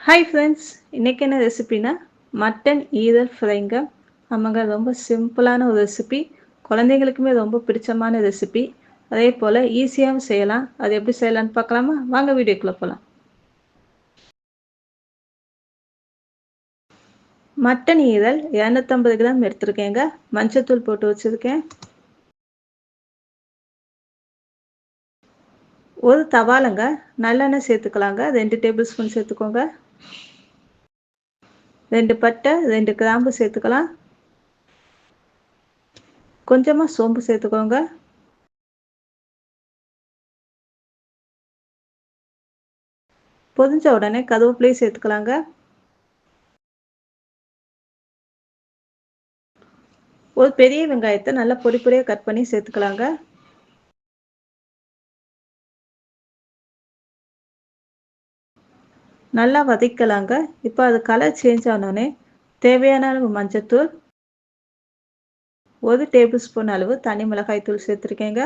Hi friends, இன்றைக்கி என்ன ரெசிபினா mutton ஈரல் ஃப்ரைங்க. ஆமாங்க, ரொம்ப சிம்பிளான ஒரு ரெசிபி, குழந்தைங்களுக்குமே ரொம்ப பிடிச்சமான ரெசிபி. அதே போல் ஈஸியாகவும் செய்யலாம். அது எப்படி செய்யலான்னு பார்க்கலாமா? வாங்க வீடியோக்குள்ளே போகலாம். மட்டன் ஈரல் 250 கிராம் எடுத்துருக்கேங்க. மஞ்சத்தூள் போட்டு வச்சுருக்கேன். ஒரு தவாலங்க நல்லெண்ணெய் சேர்த்துக்கலாங்க. 2 டேபிள் ஸ்பூன் சேர்த்துக்கோங்க. 2 பட்டை, 2 கிராம்பு சேர்த்துக்கலாம். கொஞ்சமாக சோம்பு சேர்த்துக்கோங்க. பொரிஞ்ச உடனே கருவேப்பிலையும் சேர்த்துக்கலாங்க. ஒரு பெரிய வெங்காயத்தை நல்லா பொடி பொடியாக கட் பண்ணி சேர்த்துக்கலாங்க. நல்லா வதக்கலாங்க. இப்போ அது கலர் சேஞ்ச் ஆனோடனே தேவையான அளவு மஞ்சத்தூள், 1 டேபிள் ஸ்பூன் அளவு தனி மிளகாய் தூள் சேர்த்துருக்கேங்க.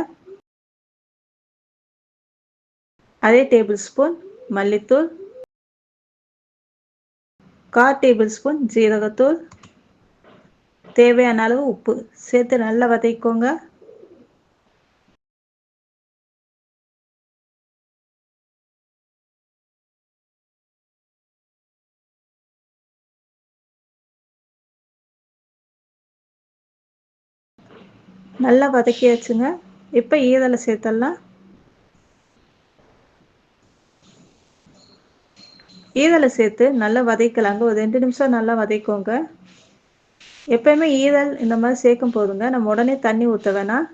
அதே டேபிள் ஸ்பூன் மல்லித்தூள், 1/4 டேபிள் ஸ்பூன் ஜீரகத்தூள், தேவையான அளவு உப்பு சேர்த்து நல்லா வதக்கிக்கோங்க. நல்லா வதக்கியாச்சுங்க. இப்போ ஈரலை சேர்த்துடலாம். ஈரலை சேர்த்து நல்லா வதக்கலாங்க. ஒரு 2 நிமிஷம் நல்லா வதக்கோங்க. எப்பயுமே ஈரல் இந்த மாதிரி சேர்க்கும் போதுங்க நம்ம உடனே தண்ணி ஊற்ற வேணாம்.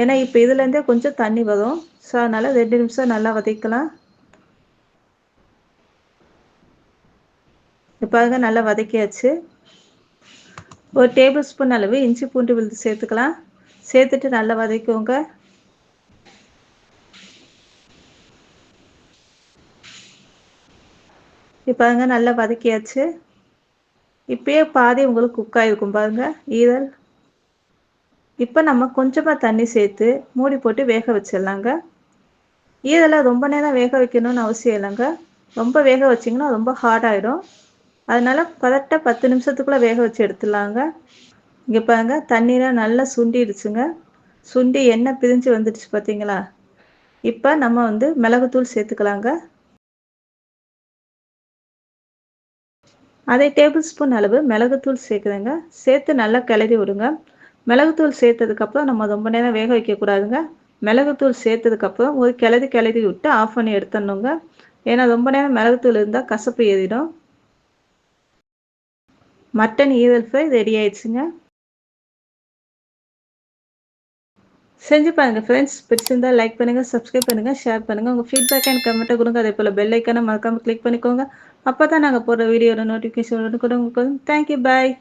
ஏன்னா இப்போ இதுலேருந்தே கொஞ்சம் தண்ணி வரும். ஸோ அதனால் 2 நிமிஷம் நல்லா வதக்கலாம். இப்போ நல்லா வதக்கியாச்சு. ஒரு டேபிள் ஸ்பூன் அளவு இஞ்சி பூண்டு விழுது சேர்த்துக்கலாம். சேர்த்துட்டு நல்லா வதக்கிக்கோங்க. இப்போ நல்லா வதக்கியாச்சு. இப்பயே பாதி உங்களுக்கு குக் ஆகிருக்கும் பாருங்கள் ஈரல். இப்போ நம்ம கொஞ்சமாக தண்ணி சேர்த்து மூடி போட்டு வேக வச்சிடலாங்க. ஈரலை ரொம்ப நேரம் வேக வைக்கணும்னு அவசியம் இல்லைங்க. ரொம்ப வேக வச்சிங்கன்னா ரொம்ப ஹார்ட் ஆகிடும். அதனால் கரெக்டாக 10 நிமிஷத்துக்குள்ளே வேக வச்சு எடுத்துடலாங்க. இங்கே பாருங்க தண்ணீரை நல்லா சுண்டிடுச்சுங்க. சுண்டி எண்ணெய் பிரிஞ்சு வந்துடுச்சு பார்த்தீங்களா? இப்போ நம்ம மிளகுத்தூள் சேர்த்துக்கலாங்க. அதே டேபிள் ஸ்பூன் அளவு மிளகுத்தூள் சேர்க்குறேங்க. சேர்த்து நல்லா கிளறி விடுங்க. மிளகுத்தூள் சேர்த்ததுக்கப்புறம் நம்ம ரொம்ப நேரம் வேக வைக்கக்கூடாதுங்க. மிளகுத்தூள் சேர்த்ததுக்கப்புறம் ஒரு கிளறி விட்டு ஆஃப் பண்ணி எடுத்துடணுங்க. ஏன்னா ரொம்ப நேரம் மிளகுத்தூள் இருந்தால் கசப்பு ஏறிடும். மட்டன் ஈரல் ஃப்ரை ரெடி ஆயிடுச்சுங்க. செஞ்சு பாருங்கள் ஃப்ரெண்ட்ஸ். பிடிச்சிருந்தா லைக் பண்ணுங்கள், சப்ஸ்கிரைப் பண்ணுங்கள், ஷேர் பண்ணுங்கள். உங்கள் ஃபீட்பேக் அண்ட் கமெண்ட்டை கொடுங்க. அதே போல் பெல் ஐக்கானை மறக்காமல் கிளிக் பண்ணிக்கோங்க. அப்போ தான் நாங்கள் போடுற வீடியோட நோட்டிஃபிகேஷன் கூட உங்களுக்கு வரும். தேங்க்யூ, பாய்.